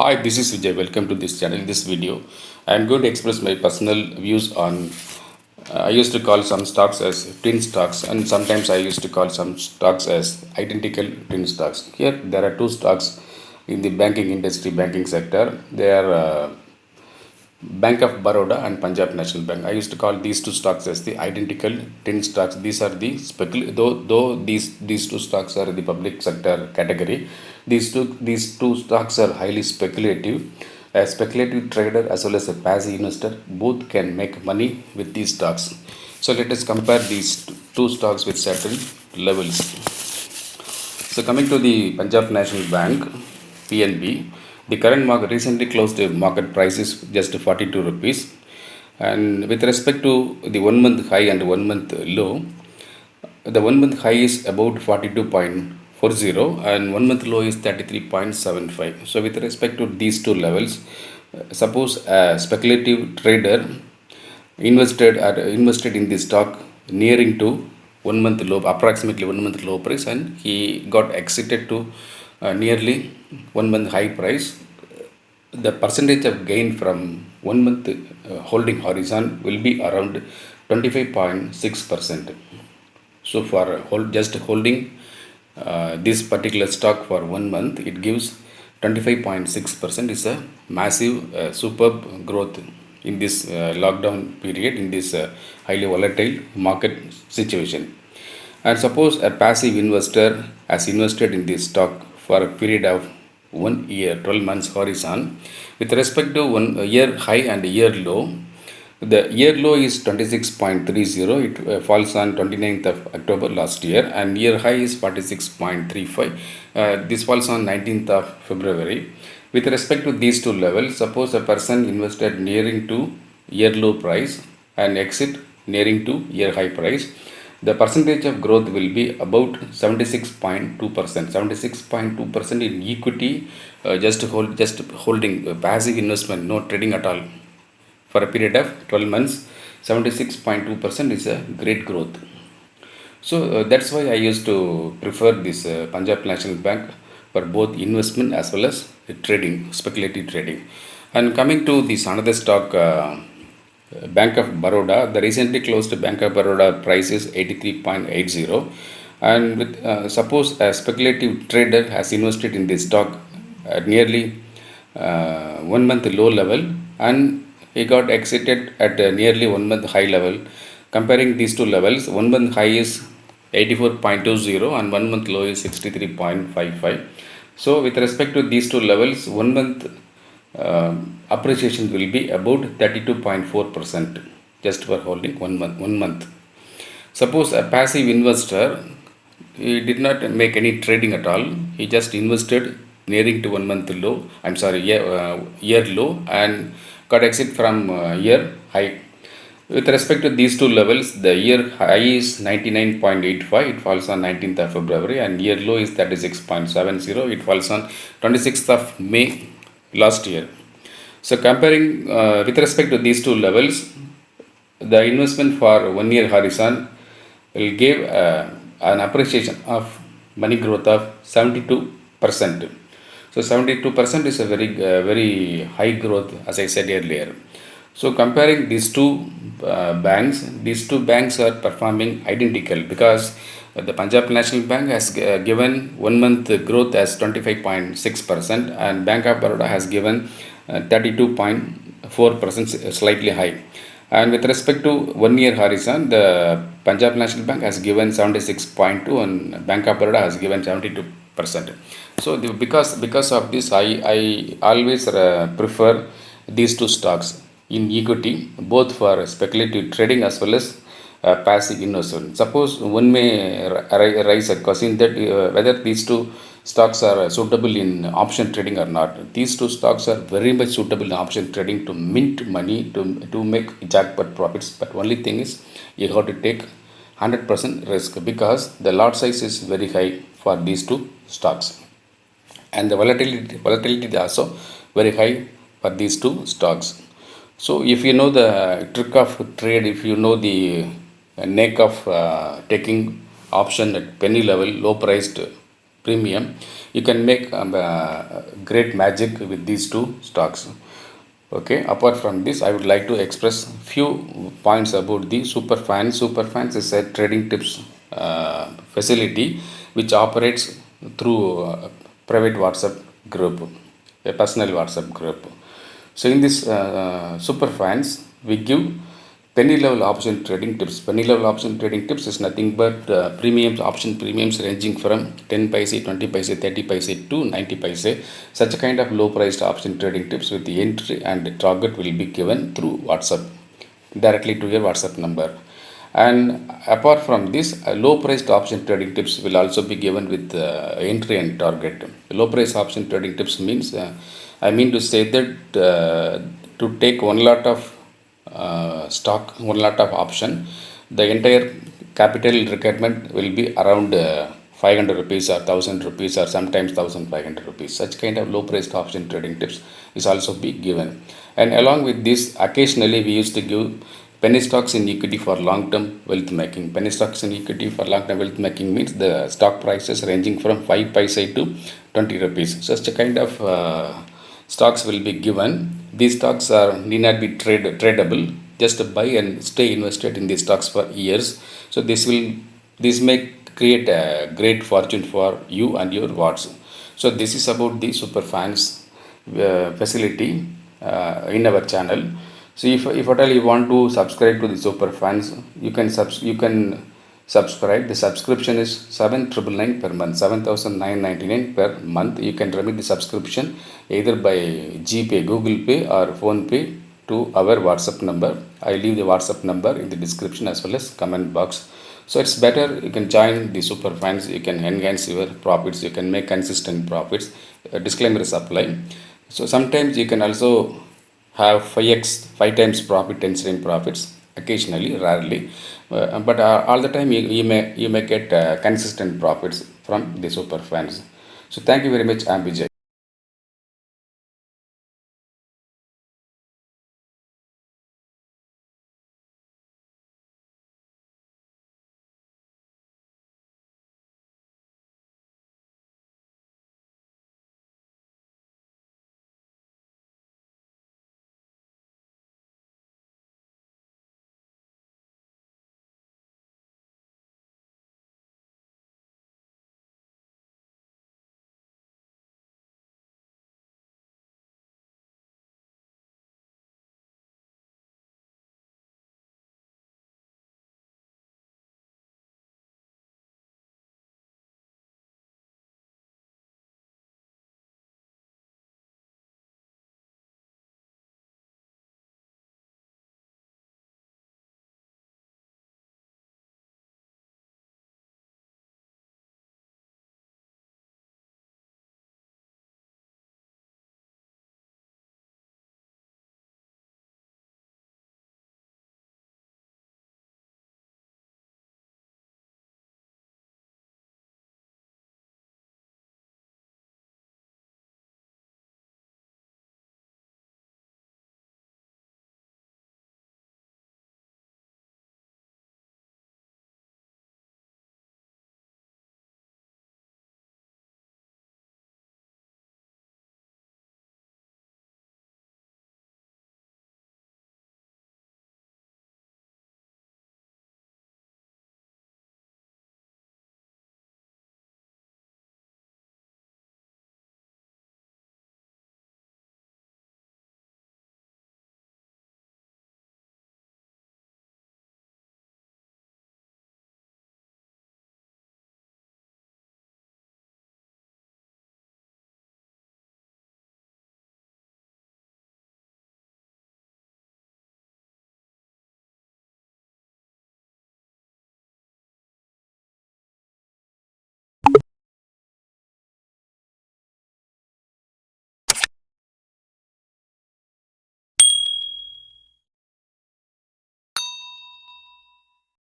Hi, this is Vijay. Welcome to this channel. This video, I am going to express my personal views on. I used to call some stocks as twin stocks, and sometimes I used to call some stocks as identical twin stocks. Here, there are two stocks in the banking industry, banking sector. They are Bank of Baroda and Punjab National Bank. I used to call these two stocks as the identical twin stocks. These are the though these two stocks are the public sector category. These two stocks are highly speculative. A speculative trader as well as a passive investor both can make money with these stocks. So let us compare these two stocks with certain levels. So coming to the Punjab National Bank, PNB, the current market recently closed market price is just 42 rupees. And with respect to the 1 month high and 1 month low, the 1 month high is about 42.40 and 1 month low is 33.75. So with respect to these two levels, suppose a speculative trader invested in the stock nearing to 1 month low, approximately 1 month low price, and he got exited to nearly 1 month high price. The percentage of gain from 1 month holding horizon will be around 25.6%. So for just holding this particular stock for 1 month, it gives 25.6% is a massive, superb growth in this lockdown period, in this highly volatile market situation. And suppose a passive investor has invested in this stock for a period of 1 year, 12 months horizon, with respect to 1 year high and year low. The year low is 26.30. It falls on 29th of October last year, and year high is 46.35. This falls on 19th of February. With respect to these two levels, suppose a person invested nearing to year low price and exit nearing to year high price, the percentage of growth will be about 76.2%. 76.2% in equity, just holding, passive investment, no trading at all, for a period of 12 months. 76.2% is a great growth. So that's why I used to prefer this Punjab National Bank for both investment as well as trading, speculative trading. And coming to this another stock, Bank of Baroda, the recently closed Bank of Baroda price is 83.80. And with, suppose a speculative trader has invested in this stock at nearly 1 month low level, and he got exited at nearly 1 month high level. Comparing these two levels, 1 month high is 84.20 and 1 month low is 63.55. So with respect to these two levels, 1 month appreciation will be about 32.4% just for holding 1 month. 1 month. Suppose a passive investor, he did not make any trading at all. He just invested nearing to 1 month low. I'm sorry, year low, and got exit from year high. With respect to these two levels, the year high is 99.85. It falls on 19th of February, and year low is 36.70. It falls on 26th of May last year. So comparing with respect to these two levels, the investment for 1 year horizon will give an appreciation of money growth of 72%. So 72% is a very high growth, as I said earlier. So comparing these two banks are performing identical, because the Punjab National Bank has given 1 month growth as 25.6%, and Bank of Baroda has given 32.4%, slightly high. And with respect to 1 year horizon, the Punjab National Bank has given 76.2 and Bank of Baroda has given 72%. So because of this, I always prefer these two stocks in equity, both for speculative trading as well as passive investment. Suppose one may raise a question that whether these two stocks are suitable in option trading or not. These two stocks are very much suitable in option trading to mint money, to make jackpot profits. But only thing is, you have to take 100% risk, because the lot size is very high for these two stocks, and the volatility is also very high for these two stocks. So if you know the trick of trade, if you know the knack of taking option at penny level, low priced premium, you can make great magic with these two stocks. Okay, apart from this, I would like to express few points about the Superfans. Superfans is a trading tips facility which operates through private WhatsApp group, a personal WhatsApp group. So in this Superfans, we give penny level option trading tips. Penny level option trading tips is nothing but premiums, option premiums ranging from 10 paise, 20 paise, 30 paise to 90 paise. Such a kind of low priced option trading tips with the entry and the target will be given through WhatsApp directly to your WhatsApp number. And apart from this, low priced option trading tips will also be given with entry and target. Low price option trading tips means, I mean to say that to take one lot of stock, one lot of option, the entire capital requirement will be around 500 rupees or 1000 rupees or sometimes 1500 rupees. Such kind of low priced option trading tips is also be given. And along with this, occasionally we used to give penny stocks in equity for long term wealth making. Penny stocks in equity for long term wealth making means the stock prices ranging from 5 paise to 20 rupees. Such a kind of stocks will be given. These stocks are need not be tradable. Just buy and stay invested in these stocks for years. So this may create a great fortune for you and your wards. So this is about the Superfans facility in our channel. So if at all you want to subscribe to the Superfans, you can subscribe. The subscription is 7,999 per month, 7,999 per month. You can remit the subscription either by GPay, Google Pay or Phone Pay to our WhatsApp number. I leave the WhatsApp number in the description as well as comment box. So it's better you can join the Superfans. You can enhance your profits. You can make consistent profits. Disclaimer is applied. So sometimes you can also have 5x, 5 times profit, 10 times profits occasionally, rarely, but all the time you may get consistent profits from the Superfans. So thank you very much. I'm Vijay.